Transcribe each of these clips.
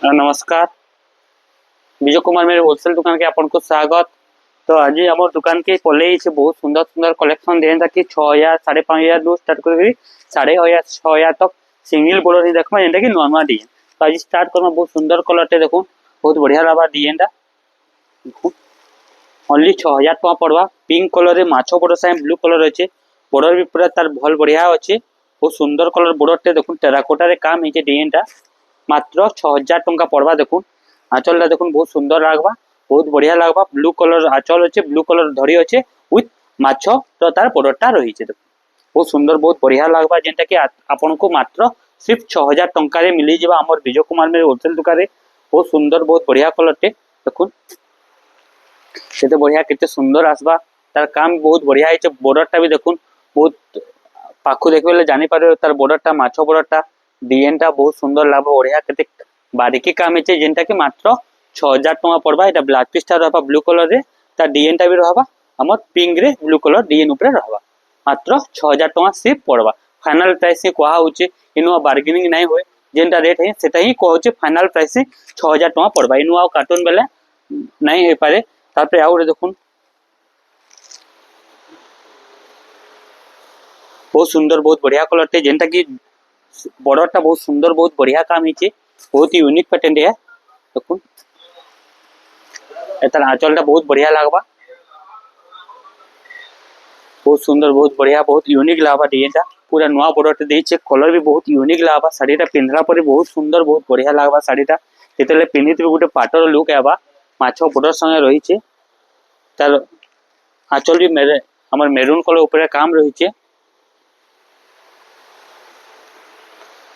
नमस्कार। विजय कुमार मेरे होलसेल दुकान के आपन को स्वागत। तो आज आम दुकान के पल्ले बहुत सुंदर सुंदर कलेक्शन देता कि 6000 5,500 रु स्टार्ट कर 5,500 6,000 तक सिंगल बॉर्डर ही देखो जेनटा कि नुआ नुआ डिजाइन। तो आज स्टार्ट करना बहुत सुंदर कलर टे देखो बहुत बढ़िया लगा डिजाइन टा ओनली 6,000 टका पड़वा। पिंक कलर रे माछो बॉर्डर साइड ब्लू कलर अच्छे बॉर्डर भी पूरा तार भल बढ़िया अच्छे बहुत सुंदर कलर बॉर्डर टे देखो टेराकोटा रे काम है डिजाइन टा मात्र 6,000 टका पड़वा। देखो आंचल टा देखो बहुत सुंदर लगवा बहुत बढ़िया लगवा ब्लू कलर आंचल अच्छे ब्लू कलर धरी अच्छे विथ माछ तो तार बॉर्डरटा रही है देखो बहुत सुंदर बहुत बढ़िया लगवा जेनटा कि आपन को मात्र सिर्फ 6,000 टंका रे मिली जिबा हमर विजय कुमार मेरे होलसेल दुकान रे। बहुत सुंदर बहुत बढ़िया कलर टे देखो केते बढ़िया केते सुंदर आसबा तार काम बहुत बढ़िया है बॉर्डरटा भी देखो बहुत पाखु देखबेले जानि पारे तार बॉर्डरटा माछ बॉर्डरटा डिजाइन टा बहुत सुंदर लाभ बढ़िया केते बारीकी काम है जेनटा कि मात्र 6,000 टका पड़वा। एटा ब्लैक पीस टा रहबा ब्लू कलर रे तार डिजाइन टा भी रहबा हमर पिंक रे ब्लू कलर डिजाइन ऊपर रहबा मात्र 6,000 टका सिर्फ पड़वा। फाइनल प्राइस ही कहा होचे इनो बार्गेनिंग नहीं होए जेनटा रेट है सेटा ही कहउचे फाइनल प्राइस 6,000 टका पड़वा इनो आ कार्टून बेले नहीं हो पारे। तापर आउ देखुन बहुत सुंदर बहुत बढ़िया कलर टे जेनटा कि बॉर्डरटा बहुत सुंदर बहुत बढ़िया काम है बहुत ही यूनिक पैटर्न है देखो एतार आंचलटा बहुत बढ़िया लगवा बहुत सुंदर बहुत बढ़िया बहुत यूनिक लगवा डिजाइनटा पूरा नुआ बॉर्डर देइछे कलर भी बहुत यूनिक लगवा साड़ीटा पिंधला पर बहुत सुंदर बहुत बढ़िया लगवा साड़ीटा जेतेले पिन्हितबे गोटे पाटर लुक आबा माछो बॉर्डर संगे रहिछे तार आंचल भी मेरे हमर मेरून कलर ऊपर काम रहिछे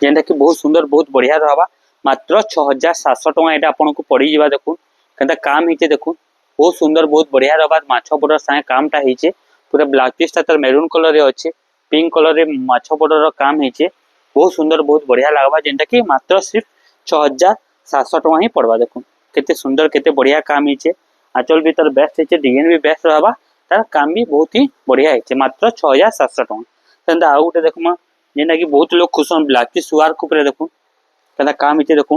जेनटा कि बहुत सुंदर बहुत बढ़िया रहबा मात्र 6,700 टका एटा आपन को पड़ी जिबा देखो केनता काम हिचे देखो बहुत सुंदर बहुत बढ़िया रहबा माछो बॉर्डर संगे कामटा हिचे पूरा ब्लैक पीस ता मेरून कलर रे अच्छे पिंक कलर रे माछो बॉर्डर रो काम हिचे बहुत सुंदर बहुत बढ़िया लगवा जेनटा कि मात्र सिर्फ 6,700 टका ही पड़वा। देखो केते सुंदर केते बढ़िया काम हिचे आंचल भी तार बेस्ट हिचे डिजाइन भी बेस्ट रहबा तार काम भी बहुत ही बढ़िया हिचे मात्र 6,700 टका। केनता आ गुटे देखमा जेना कि बहुत लोग खुश हन ब्लैक पीस सुआर को ऊपर देखो केनता काम हिचे देखो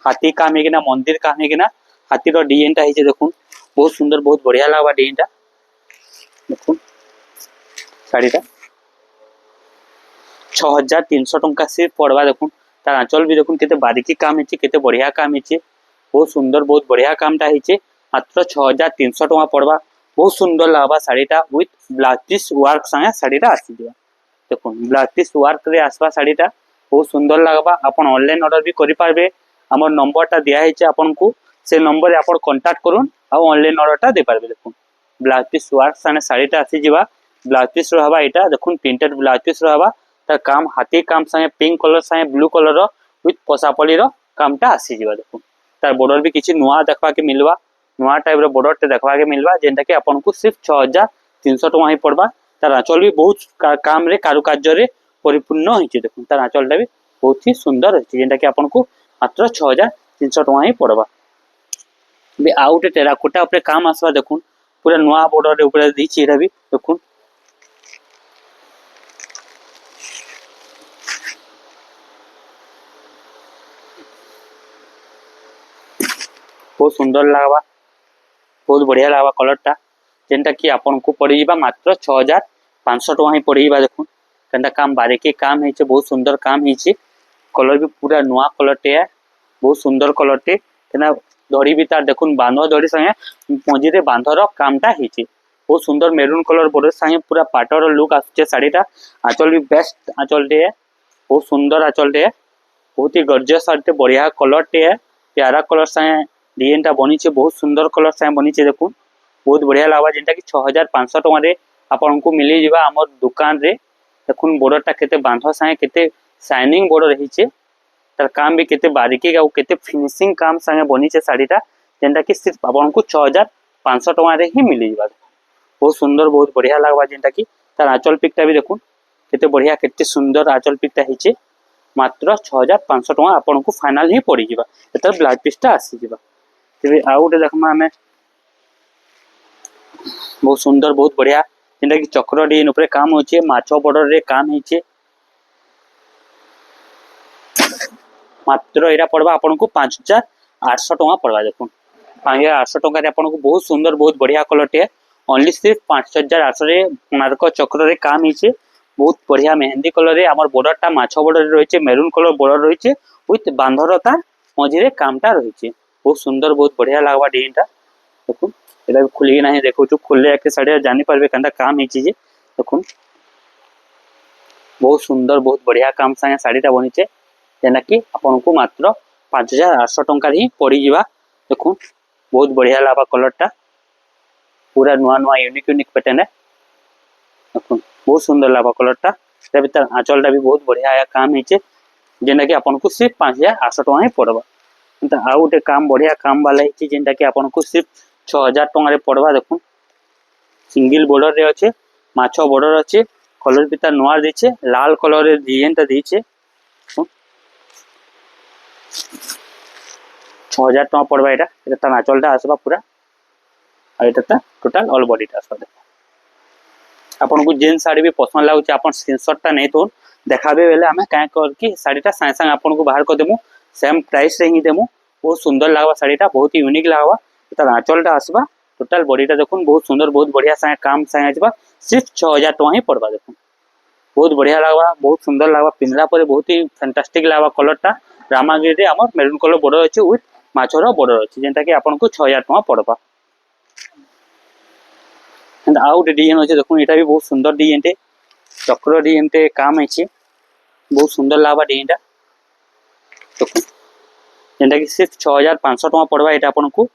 हाथी काम है कि ना मंदिर काम है कि ना हाथी रो डिजाइन टा हिचे देखो बहुत सुंदर बहुत बढ़िया लगवा डिजाइन टा देखो साड़ीटा 6,300 टंका सिर्फ पड़वा। देखो तार आंचल भी देखो केते बारीकी काम हिचे केते बढ़िया काम हिचे बहुत सुंदर बहुत बढ़िया कामटा हिचे मात्र 6,300 टका पड़वा। बहुत सुंदर लगवा साड़ीटा विथ ब्लैक पीस वर्क संगे साड़ीटा आसी दिबा देखो ब्लैक पीस वर्क रे आसवा साड़ीटा बहुत सुंदर लगवा अपन ऑनलाइन ऑर्डर भी करि पारबे हमर नंबरटा दिया हिचे आपन को से नंबर रे आपन कांटेक्ट करूँ आ ऑनलाइन ऑर्डरटा दे पारबे। देखो ब्लैक पीस वर्क संगे साड़ीटा आसी जिबा ब्लैक पीस रहबा एटा देखो प्रिंटेड ब्लैक पीस रहबा तार काम हाथी काम संगे पिंक कलर संगे ब्लू कलर रो विथ पसापली रो कामटा आसी जिबा देखो तार बॉर्डर भी किछि नुआ देखबा के मिलवा नुआ टाइप रो बॉर्डर टे देखबा के मिलवा जेनटा कि आपन को सिर्फ 6,300 टका ही पड़बा। तार आंचल भी बहुत काम रे कारुकार्य रे परिपूर्ण हिचे देखो तार आंचलटा भी बहुत ही सुंदर हिचे जेनटा कि आपन को मात्र 6,300 टका ही पड़बा। बे आउट टेराकोटा ऊपर काम आसवा देखो पूरा नुआ बॉर्डर रे ऊपर दिछि एटा भी देखो बहुत सुंदर लगवा बहुत बढ़िया लगवा कलरटा जेनटा कि आपन को पड़ी जिबा मात्र 6,500 टका ही पड़ी जिबा। देखो केनता काम बारीकी काम हिचे बहुत सुंदर काम हिचे कलर भी पूरा नुआ कलर टे है बहुत सुंदर कलर टे केना दड़ी भी तार देखुन बांधो दड़ी संगे पंजी रे बांधर कामटा हिचे बहुत सुंदर मेरून कलर बॉर्डर संगे पूरा पाटर लुक आछे साड़ीटा आंचल भी बेस्ट आंचल टे है बहुत सुंदर आंचल टे है बहुत ही गॉर्जियस साड़ी बढ़िया कलर टे है प्यारा कलर संगे डिजाइन टा बनी बहुत सुंदर कलर संगे बनी देखो बहुत बढ़िया लगवा जेनटा कि 6,500 टका रे आपन को मिली जिबा हमर दुकान रे। देखुन बॉर्डरटा केते बांध संगे केते शाइनिंग बॉर्डर रहिचे तार काम भी केते बारीकी आ केते फिनिशिंग काम संगे बनी साड़ीटा जेनटा कि सिर्फ आपन को 6,500 टका रे ही मिली जिबा बहुत सुंदर बहुत बढ़िया लगवा जेनटा कि तार आंचल पिकटा भी देखुन केते बढ़िया केते सुंदर आंचल पिकटा हिचे मात्र 6,500 टका आपन को फाइनल ही पड़ी जिबा एतर ब्लाउज पीसटा आसी जिबा। तेबे आ गुटे देखमा हमें बहुत सुंदर बहुत बढ़िया जेनटा कि चक्र डिजाइन ऊपर काम होचे माछो बॉर्डर रे काम हिचे मात्र यहाँ पड़वा आपन को 5800 टଙ୍କା पड़वा। देखो 5800 टଙ୍କା आपन को बहुत सुंदर बहुत बढ़िया कलर टे ओनली सिर्फ 5800 रे कोणार्क चक्र रे काम हिचे बहुत बढ़िया मेहंदी कलर रे आमर बॉर्डर टा माछो बॉर्डर रहिचे मेरून कलर बॉर्डर रहिचे विथ बांधरता मझिरे कामटा रहिचे बहुत सुंदर बहुत बढ़िया लागबा डिजाइन टा। देखो एटा खुली नाही देखो जो खुले के साड़ी जानि पारबे कंदा काम हिचे जे देखो बहुत सुंदर बहुत बढ़िया काम संगे साड़ीटा बनिचे जेना कि आपन को मात्र 5800 टଙ୍କା ही पड़ी जिबा। देखो बहुत बढ़िया लाबा कलरटा पूरा नुआ नुआ यूनिक यूनिक पैटर्न है। देखो बहुत सुंदर लाबा कलरटा ता भीतर आंचलटा भी बहुत बढ़िया आया काम हिचे जेना कि आपन को सिर्फ 5800 टଙ୍କା ही पड़बा। त आ उटे काम बढ़िया काम वाला हिचे जेंटा कि आपन को सिर्फ 6000 टଙ୍କା रे पड़बा। देखो सिंगल बॉर्डर रे अच्छे माछो बॉर्डर अच्छे कलर भी तार नुआ देछे लाल कलर रे डिजाइन ता देछे 6000 टଙ୍କା पड़बा। एटा एटा ता आंचलटा आसबा पूरा आ एटा ता टोटल ऑल बॉडीटा आसबा। देखो आपन को जेन साड़ी भी पसंद लागुचे आपन स्क्रीनशॉट टा नै तो देखाबे बेले हमें काय कर कि साड़ीटा संग संग आपन को बाहर कर देमु सेम प्राइस रे ही देमु बहुत सुंदर लागबा साड़ीटा बहुत ही यूनिक लागबा। तार आंचलटा आसबा टोटल बॉडीटा देखुन बहुत सुंदर बहुत बढ़िया संगे काम संगे आजबा सिर्फ 6000 टଙ୍କା ही पड़बा। देखो बहुत बढ़िया लागबा बहुत सुंदर लागबा पिनला परे बहुत ही फैंटास्टिक लागबा कलरटा रामागिरी रे हमर मेरून कलर बॉर्डर अछि विथ माछोर बॉर्डर अछि जेंटा कि आपन को 6000 टଙ୍କା पड़बा। एंड आउट डिजाइन अछि देखो एटा भी बहुत सुंदर डिजाइन टे चक्र डिजाइन टे काम अछि बहुत सुंदर लागबा डिजाइनटा। देखो जेंटा कि सिर्फ 6500 टଙ୍କା पड़बा। एटा आपन को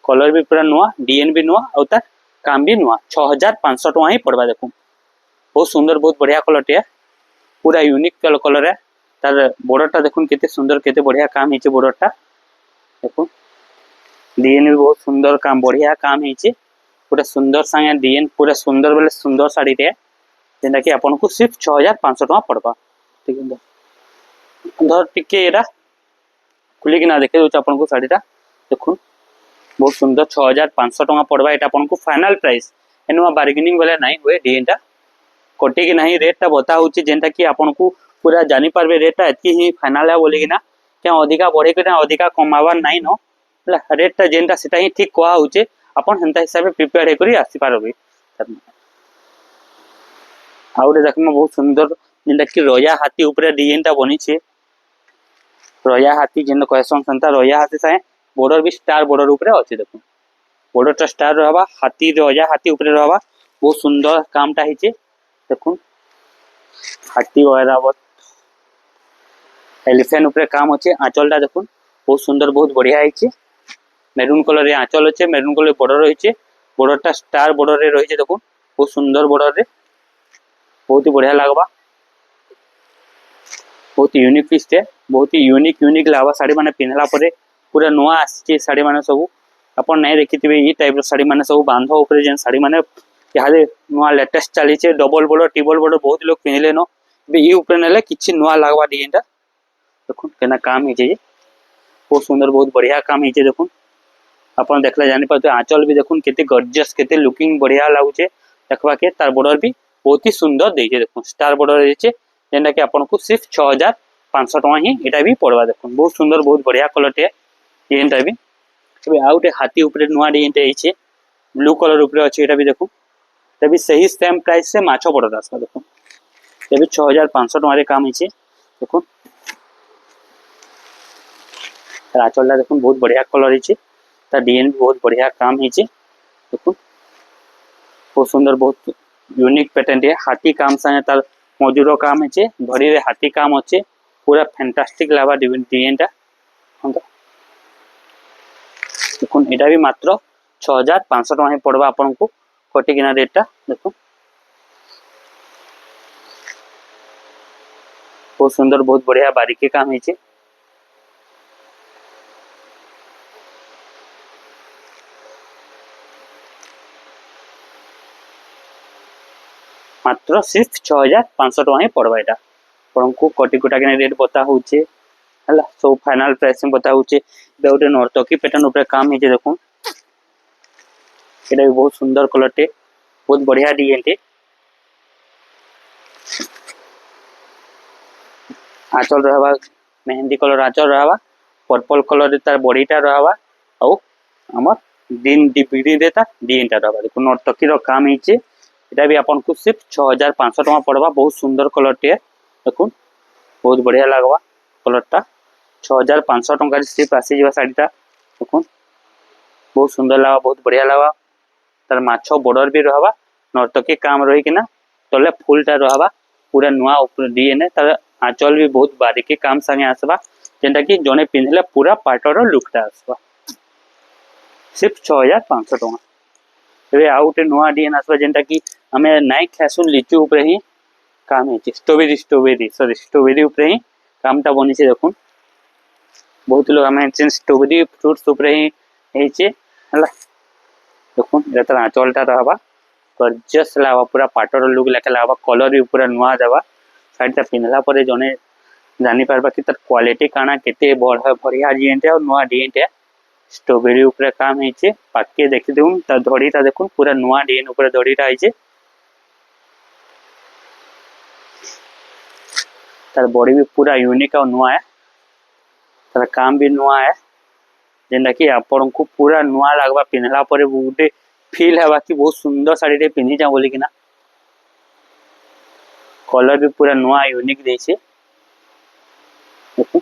कलर भी पूरा नुआ डिजाइन भी नुआ और तार काम भी नुआ 6500 टଙ୍କା ही पड़बा। देखो बहुत सुंदर बहुत बढ़िया कलर टे पूरा यूनिक कलर है तार बॉर्डरटा देखुन केते सुंदर केते बढ़िया काम हिचे बॉर्डरटा। देखो डिजाइन भी बहुत सुंदर काम बढ़िया काम हिचे पूरा सुंदर संगे डिजाइन पूरा सुंदर बोले सुंदर साड़ी टे जेंटा कि आपन को सिर्फ 6500 टଙ୍କା पड़बा। ठीक है धर टिके एरा खुली कि ना देखे दो आपन को साड़ीटा देखुन बहुत सुंदर 6500 टଙ୍କା पड़बा। एटा आपन को फाइनल प्राइस एनुआ बार्गेनिंग वाला नहीं हुए डिजाइनटा कोटी कि नहीं रेट टा बता होची जेंटा कि आपन को पूरा जानि पारबे रेट टा एतकी ही फाइनल है बोली कि ना क्या अधिका बढ़े के ना अधिका कमावा नहीं नो रेट टा जेंटा सेटा ही ठीक कोआ होचे अपन हेंता हिसाब से प्रिपेयर हे करी आसी पारबे। आउरे देखमा बहुत सुंदर जेंटा कि रोया हाथी ऊपर डिजाइन टा बनी छे रोया हाथी जेन कहसन संता रोया हाथी साए बॉर्डर भी स्टार बॉर्डर ऊपर अछि। देखो बॉर्डर टा स्टार रहबा हाथी रोया हाथी ऊपर रहबा बहुत सुंदर काम टा हिचे। देखो हाथी वगैरह एलिफेंट ऊपर काम अच्छे आंचलटा देखो बहुत सुंदर बहुत बढ़िया हिचे मेरून कलर रे आंचल अच्छे मेरून कलर बॉर्डर रहिचे बॉर्डरटा स्टार बॉर्डर रे रहिचे। देखो बहुत सुंदर बॉर्डर रे बहुत ही बढ़िया लागबा बहुत यूनिक पीस टे बहुत ही यूनिक लागबा साड़ी माने पिनहला परे पूरा नुआ आसी साड़ी माने सब अपन नहीं देखिथिबे ई टाइप रो साड़ी माने सब बांधो ऊपर जेन साड़ी माने यादे नुआ लेटेस्ट चली छे डबल बॉर्डर ट्रिपल बॉर्डर बहुत लोग पिनले नो बे ई ऊपर नेले किछि नुआ लागबा डिजाइनटा। देखो केना काम हिचे बहुत सुंदर बहुत बढ़िया काम हिचे। देखो अपन देखले जानि पाते आंचल भी देखुन केते गॉर्जियस केते लुकिंग बढ़िया लागुचे देखबा के तार बॉर्डर भी बहुत ही सुंदर देइछे। देखो स्टार बॉर्डर देइछे जेंटा कि आपन को सिर्फ 6500 टଙ୍କା ही एटा भी पड़वा। देखो बहुत सुंदर बहुत बढ़िया कलर टे डिजाइनटा भी तबे आउटे हाथी ऊपर नुआ डिजाइन टे हिचे ब्लू कलर ऊपर अछि एटा भी देखो तबे सही सेम प्राइस से माछो बॉर्डर आसबा। देखो तबे 6500 टଙ୍କା रे काम हिचे। देखो आंचलटा देखो बहुत बढ़िया कलर हिचे ता डिजाइन भी बहुत बढ़िया काम हिचे। देखो बहुत सुंदर बहुत यूनिक पैटर्न टे हाथी काम संगे तार मजूरो काम हिचे धरी रे हाथी काम अच्छे पूरा फैंटास्टिक लावा डिजाइनटा। देखो एटा भी मात्र 6500 टଙ୍କା ही पड़बा आपन को कोटी किना रेटटा। देखो बहुत सुंदर बहुत बढ़िया बारीकी काम हिचे मात्र सिर्फ 6500 टଙ୍କା ही पड़बा। एटा आपन को कोटी कोटा के रेट बता होचे हला सब फाइनल प्राइस में बता होचे बे गोटे नर्तकी पैटर्न ऊपर काम हिचे। देखो एटा भी बहुत सुंदर कलर टे बहुत बढ़िया डिजाइन टे आंचल रहबा मेहंदी कलर आंचल रहा, पर्पल कलर तार बॉडीटा रहा, आउ आमर दिन डिग्री रे तार डिजाइन रहा। देखो नर्तकी काम होइछे, एटा भी आपन को सिर्फ 6500 टका पड़वा। बहुत सुंदर कलर टे, देखो बहुत बढ़िया लगवा कलरटा। 6500 टका सिर्फ आसी जीवा साड़ीटा। देखो बहुत सुंदर लगा, बहुत बढ़िया लगा। तार माछो बॉर्डर भी रहबा, नर्तकी काम रही किना तले फुलटा रहबा पूरा नुआ ऊपर डीएनए। तार आंचल भी बहुत बारीकी काम संगे आसबा, जेंटा कि जने पिंधले पूरा पाटर लुकटा आसबा। सिर्फ 6500 टका। एबे आउ गोटे नुआ डिजाइन आसबा, जेंटा कि हमें नाइ खासुन लिचु ऊपर ही काम है। स्ट्रॉबेरी ऊपर ही कामटा बनी छे। देखो बहुत लोग हमें स्ट्रॉबेरी फ्रूट्स ऊपर ही हेचे हला। देखो एतर आंचलटा रहबा गॉर्जियस लागबा, पूरा पाटर लुक लेके लागबा। कलर भी पूरा नुआ देबा। साड़ीटा पिंधला परे जने जानि पारबा कि तार क्वालिटी काना केते बढ़िया डिजाइन और नुआ डिजाइन। स्ट्रॉबेरी ऊपर काम हेचे, पाके देखि देउन तार धड़ीटा देखुन पूरा नुआ डिजाइन ऊपर धड़ीटा आइचे। तार बॉडी भी पूरा यूनिक और नुआ है, तार काम भी नुआ है, जेंटा कि आपन को पूरा नुआ लागबा। पिंधला परे गोटे फील है कि बहुत सुंदर साड़ी टे पिन्ही जा बोली किना। कलर भी पूरा नुआ यूनिक देछे। देखो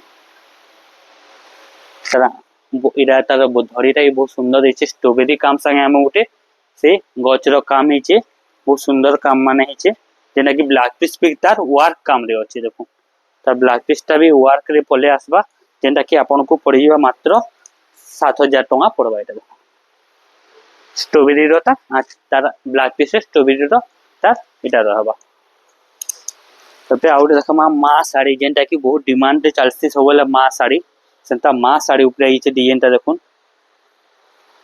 तार इरा तार धड़ीटा भी बहुत सुंदर देछे। स्ट्रॉबेरी काम संगे हम गोटे से गचर काम हेचे, बहुत सुंदर काम माने हेचे, जेना कि ब्लाउज पीस भी तार वर्क काम रे अछि। देखो तार ब्लाउज पीसटा भी वर्क रे पले आसबा, जेंटा कि आपन को पड़ीबा मात्र 7000 टका पड़बा। एटा देखो स्ट्रॉबेरी रो तार ब्लाउज पीस स्ट्रॉबेरी रो तार एटा रहबा। तबे आउट देखमा मा साड़ी, जेंटा कि बहुत डिमांड रे चलसी सबले मा साड़ी। सेंता मा साड़ी ऊपर ही डिजाइनटा देखुन,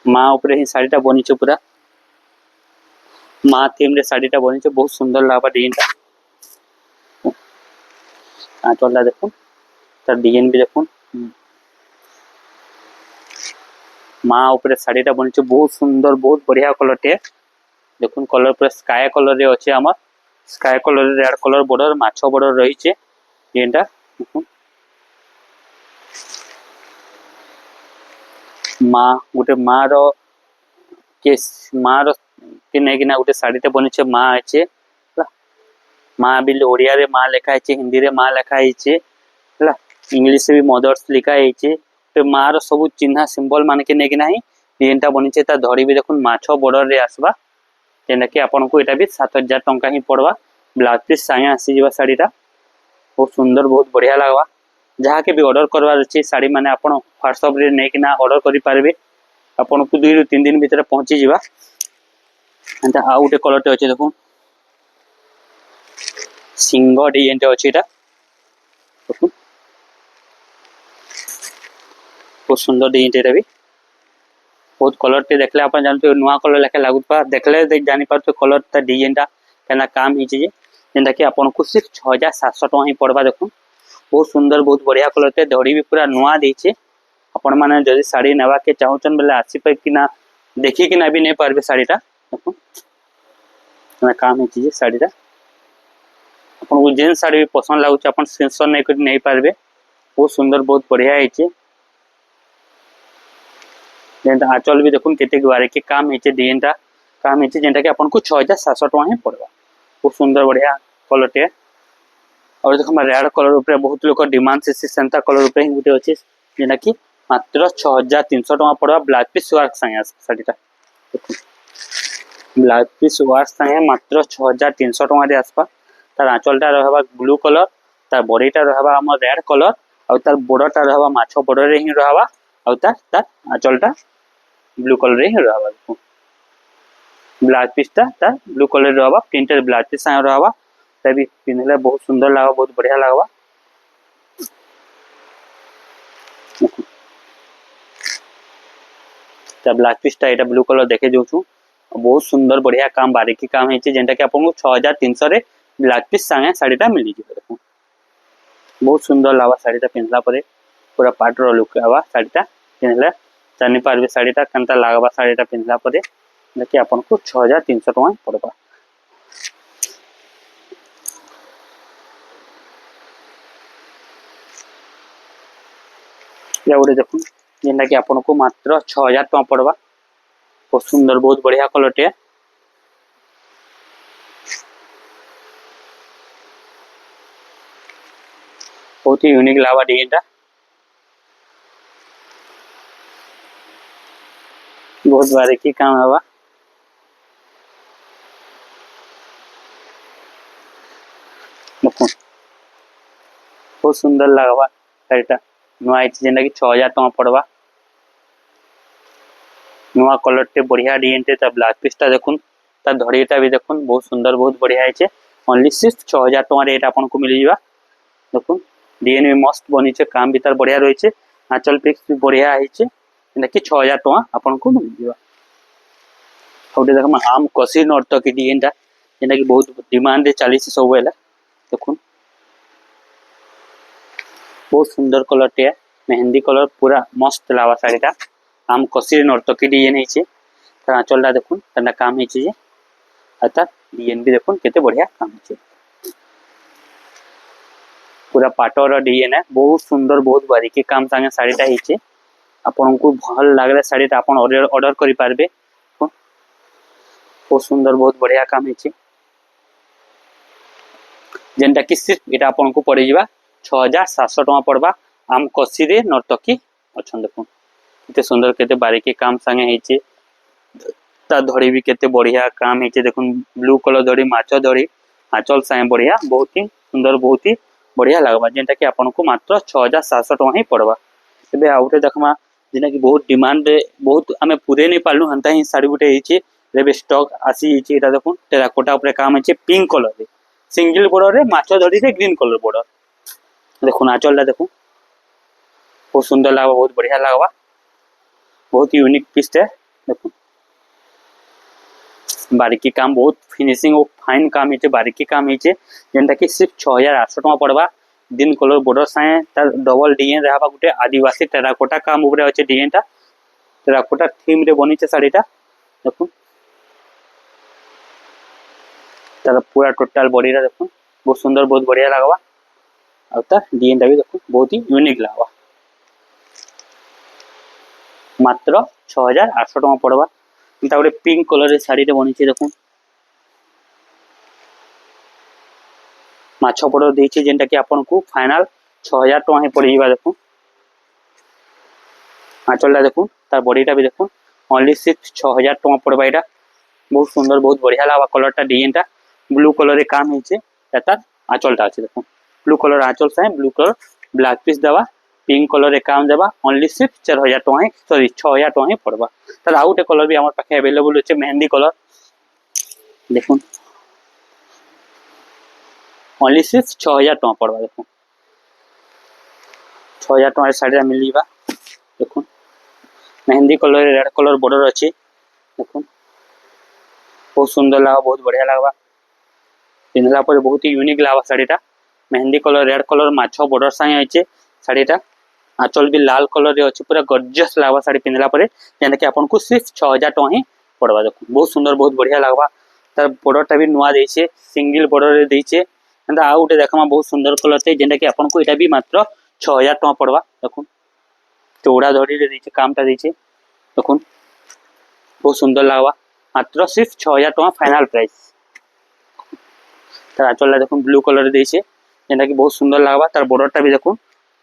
मा ऊपर ही साड़ीटा बनी छे पूरा मा थीम रे साड़ीटा बनी छे। बहुत सुंदर लागबा डिजाइनटा। आंचलटा देखुन तार डिजाइन भी देखुन, मा ऊपर साड़ीटा बनी छे बहुत सुंदर, बहुत बढ़िया कलर टे। देखुन कलर पूरा स्काई कलर रे अछि हमर, स्काई कलर रे रेड कलर बॉर्डर माछो बॉर्डर रही छे डिजाइनटा। देखुन मा गोटे मा रो केस, मा रो के नै किना गोटे साड़ीटे बनी छे मा आछे। मा भी ओडिया रे मा लेखा है, हिंदी रे मा लेखा है, इंग्लिश भी मदर्स लिखा है। तो मा रो सब चिन्हा सिंबल मान के नेकिना ही डिजाइनटा बनी छे। तार धड़ी भी देखुन माछो बॉर्डर रे आसबा, जेना कि आपन को एटा भी 7000 टका ही पड़वा। ब्लाउज पीस संगे आसी जीवा साड़ीटा। बहुत सुंदर, बहुत बढ़िया लागबा। जहा के भी ऑर्डर करवार अछि साड़ी माने आपन व्हाट्सएप रे नेकिना ऑर्डर करि पारबे। आपन को 2 ରୁ 3 दिन भीतर पहुंची जीवा। एंता आ गोटे कलर टे अछि देखुन, सिंह डिजाइन टे अछि एटा। देखुन बहुत सुंदर डिजाइन टे भी। बहुत कलर टे देखले अपन जानते नुआ कलर लेके लागुपा, देखले देख जानि पारतो कलर ता डिजाइनटा केना काम हिचे जे, जेंटा कि आपन को सिर्फ 6700 टका ही पड़बा। देखुन बहुत सुंदर, बहुत बढ़िया कलर टे। धड़ी भी पूरा नुआ देछे। अपन माने जदि साड़ी नेबा के चाहुचन बेले आसी पे कि ना देखि कि ना भी नै पारबे साड़ीटा। देखुन केना काम हिचे जे साड़ीटा। अपन को जेन साड़ी भी पसंद लागु अपन स्क्रीनशॉट नै करि नै पारबे। बहुत सुंदर, बहुत बढ़िया हिचे। जेंटा आंचल भी देखुन केते बारीकी काम हिचे, डिजाइनटा काम हिचे, जेंटा कि आपन को 6700 टका ही पड़बा। बहुत सुंदर बढ़िया कलर टे। और देखो रेड कलर ऊपर बहुत लोग डिमांड से सेंता कलर ऊपर ही गुटे अछि, जेना कि मात्र 6300 टका पड़बा। ब्लाउज पीस वर्क संगे साड़ीटा। ब्लाउज पीस वर्क संगे मात्र 6300 टका रे आसपा। तार आंचलटा रहबा ब्लू कलर, तार बॉडीटा रहबा हमर रेड कलर, और तार बॉर्डरटा रहबा माछो बॉर्डर रे ही रहबा, और तार आंचलटा ब्लू कलर रे ही रहबा। ब्लाउज पीसटा तार ब्लू कलर रे रहबा, प्रिंटेड ब्लाउज पीस संगे रहबा। तभी पिनले बहुत सुंदर लागबा, बहुत बढ़िया लागबा। ता ब्लाउज पीसटा एटा ब्लू कलर देखे जोछु, बहुत सुंदर बढ़िया काम बारीकी काम हेचे, जेंटा कि आपन 6300 रे ब्लाउज पीस संगे साड़ीटा मिली जिवो। देखो बहुत सुंदर लागबा साड़ीटा पिनला परे, पूरा पाटर लुक आवा साड़ीटा पिनले जानि पारबे साड़ीटा केनता लागबा। साड़ीटा पिनला परे देखि आपन को 6300 टका पड़बा। या गोटे देखुन जेनटा कि आपन को मात्र 6000 टका पड़वा। बहुत सुंदर बहुत बढ़िया कलर टे बहुत ही यूनिक लावा डिजाइन टा बहुत बारीकी काम हवा देखुन बहुत सुंदर लगवा शाढ़ीटा नुआ जेनटा कि 6000 टका पड़वा। नुआ कलर टे बढ़िया डिजाइन टे ब्लाउज पीसटा देखुन तार धड़ीटा भी देखुन बहुत सुंदर बहुत बढ़िया है। ओनली सिर्फ 6000 टका रेट आपन को मिल जावा। देखुन डिजाइन भी मस्त बनी काम भी तार बढ़िया रही आंचल पिक्स भी बढ़िया है कि 6000 टका आपन को मिल जावा। गोटे देख आम कसी नर्तकी डिजाइनटा जेनटा कि बहुत डिमांड चली सब बेले देखुन बहुत सुंदर कलर टे मेहंदी कलर पूरा मस्त लावा शाढ़ीटा आम कसी नर्तकी डिजाइन है आंचलटा देखुन तार काम है तार डिजाइन भी देखुन केते बढ़िया काम है पूरा पाटर डिजाइन है बहुत सुंदर बहुत बारीकी काम संगे शाढ़ीटा है आपन को भल लागले शाढ़ीटा आपन ऑर्डर करि पारबे। बहुत सुंदर बहुत बढ़िया काम है जेनटा कि सिर्फ एटा आपन को पड़ जावा 6700 टका पड़वा। आम कसी रे नर्तकी अच्छा देखुन केते सुंदर केते बारीकी काम संगे है ता धड़ी भी केते बढ़िया काम है देखुन ब्लू कलर धड़ी माछ धड़ी आंचल संगे बढ़िया बहुत ही सुंदर बहुत ही बढ़िया लगवा जेनटा कि आपन को मात्र 6700 टका ही पड़वा। एबे आउटे देखमा जेना कि बहुत डिमांड बहुत आमे पूरे नहीं पालनु हंता ही साड़ी गुटे है रेबे स्टॉक आसी एटा देखुन टेराकोटा ऊपर काम है पिंक कलर रे सिंगल बॉर्डर रे माछ धड़ी रे ग्रीन कलर बॉर्डर देखुन आंचलटा देखुन बहुत सुंदर लगवा बहुत बढ़िया लगवा बहुत यूनिक पीस है देखुन बारीकी काम बहुत फिनिशिंग और फाइन काम है बारीकी काम है जेनटा कि सिर्फ 6800 टका पड़वा। दिन कलर बॉर्डर साए तार डबल डिजाइन रहबा गुटे आदिवासी टेराकोटा काम ऊपर अच्छे डिजाइनटा टेराकोटा थीम रे बनी शाढ़ीटा देखुन तार पूरा टोटल बॉडी रा देखुन बहुत सुंदर बहुत बढ़िया लगवा और तार डिजाइनटा भी देखुन बहुत ही यूनिक लगवा मात्र 6800 टका पड़वा। गोटे पिंक कलर शाढ़ी बनी देखुन माछ बॉर्डर देछि जेनटा कि आपन को फाइनल 6000 टका ही पड़ जावा। देखुन आंचलटा देखुन तार बॉडीटा भी देखुन ओनली सिर्फ 6000 टका पड़वा। एटा बहुत सुंदर बहुत बढ़िया लगा कलरटा डिजाइनटा ब्लू कलर रे काम है तार आंचलटा अच्छे देखुन ब्लू कलर आंचल से ब्लू कलर ब्लैक पीस देवा पिंक कलर रे काम देवा ओनली सिर्फ 4000 टका ही सॉरी 6000 टका ही पड़वा। तार आउ गोटे कलर भी हमर पाखे अवेलेबल अछि मेहंदी कलर देखुन ओनली सिर्फ 6000 टका पड़वा। देखुन 6000 टका साड़ी मिल जावा। देखुन mehndi colour red colour border अच्छी देखुन बहुत सुंदर लगा बहुत बढ़िया लगवा पिंधला पर बहुत ही यूनिक लगा शाढ़ीटा मेहंदी कलर रेड कलर माछ बॉर्डर संगे अच्छे शाढ़ीटा आंचल भी लाल कलर रे अच्छे पूरा गॉर्जियस लगवा शाढ़ी पिंधला पर जेना कि आपन को सिर्फ 6000 टका ही पड़वा। देखुन बहुत सुंदर बहुत बढ़िया लगवा तार बॉर्डरटा भी नुआ देइछे सिंगल बॉर्डर रे देइछे एंड आउ गोटे देखमा बहुत सुंदर कलर थे जेना कि आपन को एटा भी मात्र 6000 टका पड़वा। देखुन चौड़ा धड़ी रे देइछे कामटा देइछे देखुन बहुत सुंदर लगवा मात्र सिर्फ 6000 टका फाइनल प्राइस। तार आंचलटा देखुन ब्लू कलर देइछे जेना कि बहुत सुंदर लगवा तार बॉर्डरटा भी देखुन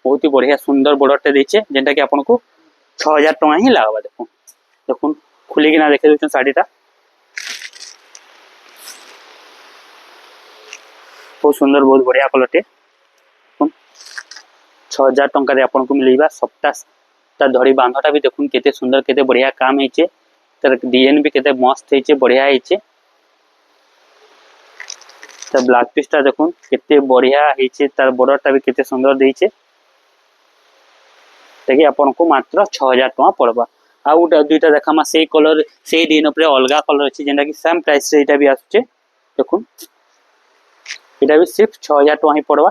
बहुत ही बढ़िया सुंदर बॉर्डरटा देइछे जेनटा कि आपन को 6000 टका ही लगवा। देखुन देखुन खुली कि ना देखे देछन साड़ीटा बहुत सुंदर बहुत बढ़िया कलरटे 6000 टका रे आपन को मिलैबा सबटा तार धड़ी बांधटा भी देखुन केते सुंदर केते बढ़िया काम है तार डिजाइन भी केते मस्त है बढ़िया है तार ब्लाउज पीसटा देखुन केते बढ़िया है तार बॉर्डरटा भी केते सुंदर देइछे देखि आपन को मात्र 6000 टका पड़वा। आ गोटे दुईटा देखामा से कलर से डिजाइन ऊपर अलगा कलर अछि जेंटा कि सेम प्राइस रे एटा भी आछे देखुन एटा भी सिर्फ 6000 टका ही पड़वा।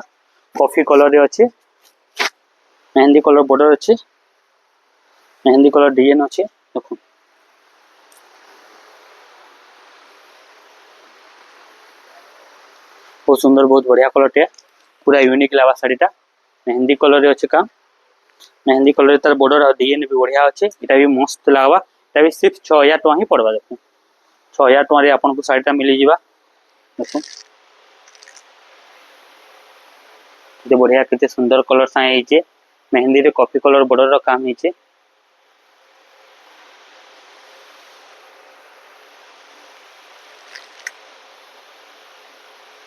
कॉफी कलर रे अछि मेहंदी कलर बॉर्डर अछि मेहंदी कलर डिजाइन अछि देखुन बहुत सुंदर बहुत बढ़िया कलर टे पूरा यूनिक लावा शाढ़ीटा मेहंदी कलर रे अछि काम मेहंदी कलर तार बॉर्डर और डिजाइन भी बढ़िया अच्छे। एटा भी मस्त लागबा। एटा भी सिर्फ 6000 टका ही पड़वा। देखो 6000 टका रे आपन को साड़ीटा मिली जिबा। देखो ये बढ़िया केते सुंदर कलर सा है। मेहंदी रे कॉफी कलर बॉर्डर रो काम है।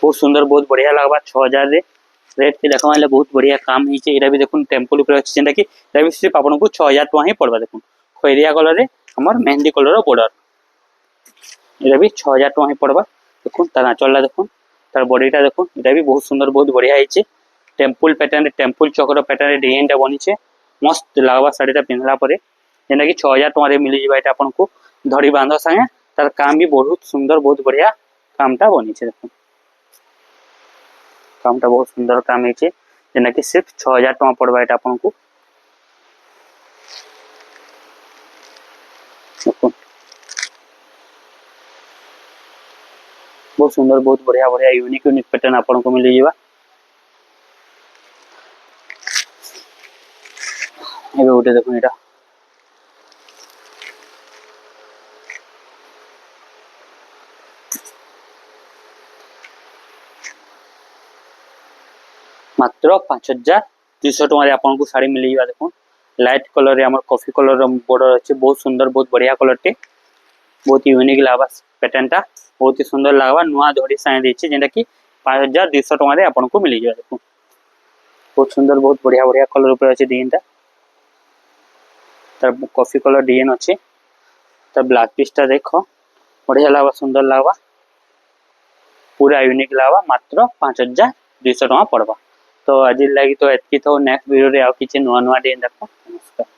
बहुत सुंदर बहुत बढ़िया लागबा। 6000 रे रेट के देखा माने बहुत बढ़िया काम है। एटा भी देखुन टेम्पल ऊपर अछि जेंटा कि एटा भी सिर्फ आपन को 6000 टका ही पड़वा। देखुन खैरिया कलर रे हमर मेहंदी कलर रो बॉर्डर। एटा भी 6000 टका ही पड़वा। देखुन तार आंचलला देखुन तार बॉडीटा देखुन एटा भी बहुत सुंदर बहुत बढ़िया है। टेम्पल पैटर्न रे टेम्पल चक्र पैटर्न रे डिजाइनटा बनिছে। मस्त लागबा साड़ीटा पिनला परे जेंटा कि 6000 टका रे मिली जिबा। एटा आपन को धड़ी बांधा संगे तार काम भी बहुत सुंदर बहुत बढ़िया कामटा बनिছে। देखुन कामटा बहुत सुंदर काम है जेना कि सिर्फ 6000 टका पड़वा। एटा आपन को बहुत सुंदर बहुत बढ़िया बढ़िया यूनिक यूनिक पैटर्न आपन को मिल जिबा। एबे उठे देखो एटा मात्र 5200 टका रे आपन को साड़ी मिल जिबा। देखो लाइट कलर रे हमर कॉफी कलर रो बॉर्डर अछि। बहुत सुंदर बहुत बढ़िया कलर टे बहुत यूनिक लागबा। पैटर्न टा बहुत ही सुंदर लागबा। नुआ धड़ी साइन देछि जेंटा कि 5200 टका रे आपन को मिल जिबा। देखो बहुत सुंदर बहुत बढ़िया बढ़िया कलर ऊपर अछि। डिजाइनटा तार कॉफी कलर डिजाइन अछि। तार ब्लैक पीसटा देखो बढ़िया लागबा सुंदर लागबा पूरा यूनिक लागबा। मात्र 5200 टका पड़वा। तो आज लगी तो एतकी। तो नेक्स्ट वीडियो रे आउ किछि नुआ नुआ डिजाइन देखो। नमस्कार।